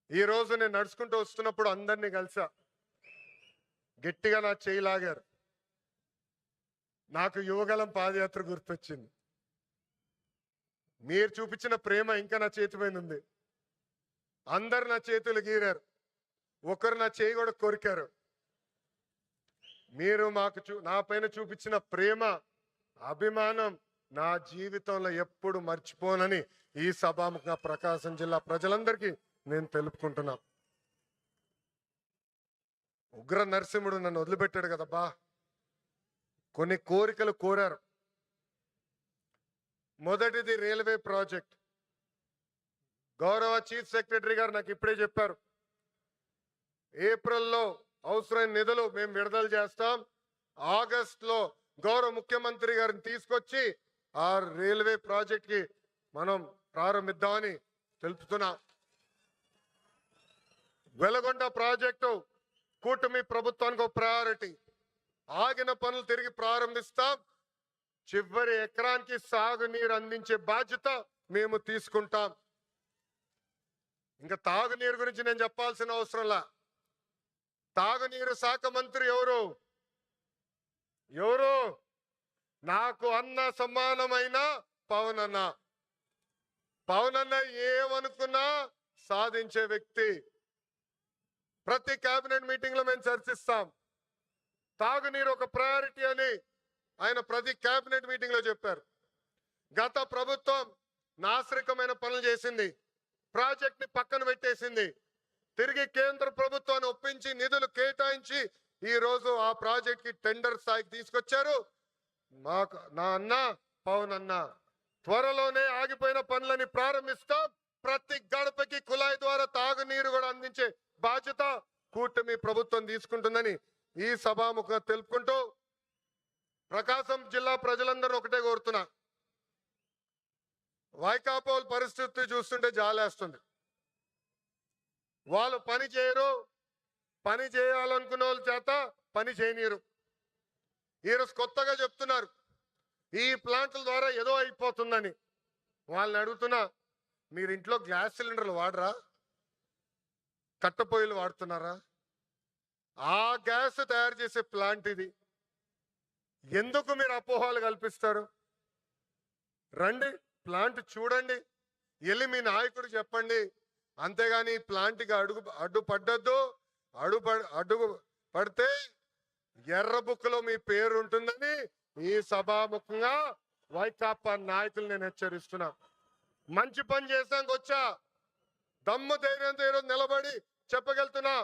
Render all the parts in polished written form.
ఈ రోజు నేను నడుచుకుంటూ వస్తున్నప్పుడు అందరినీ కలిసా. గట్టిగా నా చేయి లాగారు. నాకు యువగలం పాదయాత్ర గుర్తొచ్చింది. మీరు చూపించిన ప్రేమ ఇంకా నా చేతి పైన ఉంది. అందరు నా చేతులు గీరారు. ఒకరు నా చేయి కూడా కొరికారు. మీరు మాకు నా పైన చూపించిన ప్రేమ, అభిమానం నా జీవితంలో ఎప్పుడు మర్చిపోనని ఈ సభాముఖంగా ప్రకాశం జిల్లా ప్రజలందరికీ నేను తెలుపుకుంటున్నా. ఉగ్ర నరసింహుడు నన్ను వదిలిపెట్టాడు కదబ్బా. కొన్ని కోరికలు కోరారు. మొదటిది రైల్వే ప్రాజెక్ట్. గౌరవ చీఫ్ సెక్రటరీ గారు నాకు ఇప్పుడే చెప్పారు, ఏప్రిల్లో అవసరమైన నిధులు మేము విడుదల చేస్తాం. ఆగస్టులో గౌరవ ముఖ్యమంత్రి గారిని తీసుకొచ్చి ఆ రైల్వే ప్రాజెక్ట్ కి మనం ప్రారంభిద్దామని తెలుపుతున్నా. వెలగొండ ప్రాజెక్టు కూటమి ప్రభుత్వానికి ఒక ప్రయారిటీ. ఆగిన పనులు తిరిగి ప్రారంభిస్తాం. చివరి ఎకరానికి సాగునీరు అందించే బాధ్యత మేము తీసుకుంటాం. ఇంకా తాగునీరు గురించి నేను చెప్పాల్సిన అవసరంలా. తాగునీరు శాఖ మంత్రి ఎవరు? నాకు అన్న సమానమైన పవన్ అన్న. పవన్ అన్న ఏమనుకున్నా సాధించే వ్యక్తి. ప్రతి కేబినెట్ మీటింగ్ లో మేము చర్చిస్తాం. తాగునీరు ఒక ప్రయారిటీ అని ఆయన ప్రతి కేబినెట్ మీటింగ్ లో చెప్పారు. గత ప్రభుత్వం నాశరికమైన పనులు చేసింది. ప్రాజెక్ట్ ని పక్కన పెట్టేసింది. తిరిగి కేంద్ర ప్రభుత్వాన్ని ఒప్పించి నిధులు కేటాయించి ఈ రోజు ఆ ప్రాజెక్ట్ కి టెండర్ స్థాయికి తీసుకొచ్చారు. నా అన్న పవన్ అన్న త్వరలోనే ఆగిపోయిన పనులని ప్రారంభిస్తాం. ప్రతి గడపకి కుళాయి ద్వారా తాగునీరు కూడా అందించే బాధ్యత కూటమి ప్రభుత్వం తీసుకుంటుందని ఈ సభాముఖంగా తెలుపుకుంటూ ప్రకాశం జిల్లా ప్రజలందరూ ఒకటే కోరుతున్నా. వైకాపా పరిస్థితి చూస్తుంటే జాలేస్తుంది. వాళ్ళు పని చేయరు. పని చేయాలనుకున్న వాళ్ళ చేత పని చేయనీరు. ఈరోజు కొత్తగా చెప్తున్నారు ఈ ప్లాంట్ల ద్వారా ఏదో అయిపోతుందని. వాళ్ళని అడుగుతున్నా, మీరు ఇంట్లో గ్యాస్ సిలిండర్లు వాడరా? కట్టెపొయ్యిలు వాడుతున్నారా? ఆ గ్యాస్ తయారు చేసే ప్లాంట్ ఇది. ఎందుకు మీరు అపోహలు కల్పిస్తారు? రండి, ప్లాంట్ చూడండి, వెళ్ళి మీ నాయకుడు చెప్పండి. అంతేగాని ఈ ప్లాంట్కి అడ్డు పడితే ఎర్ర బుక్లో మీ పేరు ఉంటుందని ఈ సభాముఖంగా వైకాపా నాయకులు నేను హెచ్చరిస్తున్నా. మంచి పని చేసాక వచ్చా, దమ్ము ధైర్యంతో ఈరోజు నిలబడి చెప్పగలుగుతున్నా.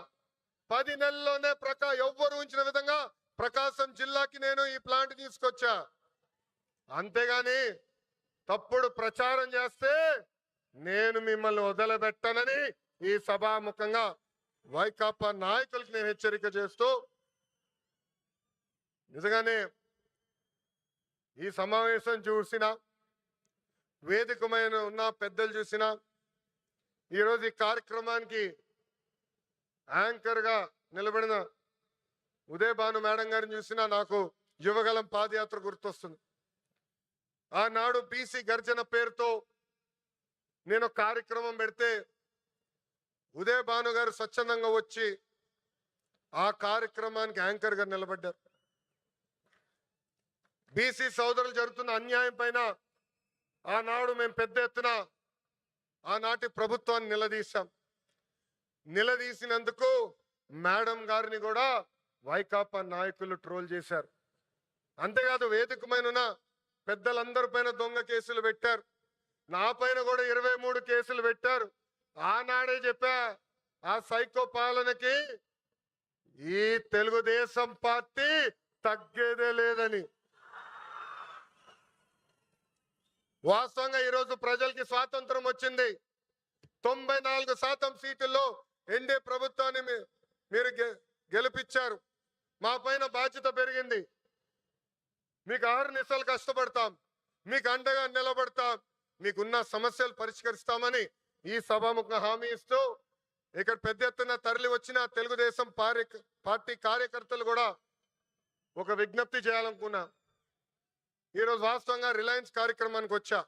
10 నెలల్లోనే ఎవ్వరు ఉంచిన విధంగా ప్రకాశం జిల్లాకి నేను ఈ ప్లాంట్ తీసుకొచ్చా. అంతేగాని తప్పుడు ప్రచారం చేస్తే నేను మిమ్మల్ని వదిలిపెట్టనని ఈ సభాముఖంగా వైకాపా నాయకులకు నేను హెచ్చరిక చేస్తూ, నిజంగానే ఈ సమావేశం చూసిన వేదికమైన ఉన్న పెద్దలు చూసిన ఈరోజు ఈ కార్యక్రమానికి యాంకర్ గా నిలబడిన ఉదయభాను మేడం గారిని చూసినా నాకు యువగలం పాదయాత్ర గుర్తొస్తుంది. ఆనాడు బీసీ గర్జన పేరుతో నేను కార్యక్రమం పెడితే ఉదయభాను గారు స్వచ్ఛందంగా వచ్చి ఆ కార్యక్రమానికి యాంకర్ గా నిలబడ్డారు. బీసీ సోదరులు జరుగుతున్న అన్యాయం పైన ఆనాడు మేము పెద్ద ఎత్తున ఆనాటి ప్రభుత్వాన్ని నిలదీశాం. నిలదీసినందుకు మేడం గారిని కూడా వైకాపా నాయకులు ట్రోల్ చేశారు. అంతేకాదు వేదికమైన పెద్దలందరి పైన దొంగ కేసులు పెట్టారు. నా పైన కూడా 23 కేసులు పెట్టారు. ఆనాడే చెప్పా, ఆ సైకో పాలనకి ఈ తెలుగుదేశం పార్టీ తగ్గేదే లేదని. వాస్తవంగా ఈరోజు ప్రజలకి స్వాతంత్రం వచ్చింది. 94% సీట్లలో ఎన్డీఏ ప్రభుత్వాన్ని మీరు గెలిపించారు. మా పైన బాధ్యత పెరిగింది. మీకు 6 నిమిషాలు కష్టపడతాం, మీకు అండగా నిలబడతాం, మీకున్న సమస్యలు పరిష్కరిస్తామని ఈ సభాముఖంగా హామీ ఇస్తూ ఇక్కడ పెద్ద ఎత్తున తరలి వచ్చిన తెలుగుదేశం పార్టీ కార్యకర్తలు కూడా ఒక విజ్ఞప్తి చేయాలనుకున్నా. ఈరోజు వాస్తవంగా రిలయన్స్ కార్యక్రమానికి వచ్చా.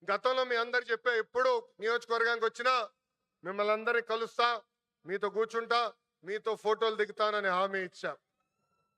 గతంలో మీ అందరు చెప్పే, ఎప్పుడు నియోజకవర్గానికి వచ్చినా మిమ్మల్ని అందరినీ కలుస్తా, మీతో కూర్చుంటా, మీతో ఫోటోలు దిగుతానని హామీ ఇచ్చా.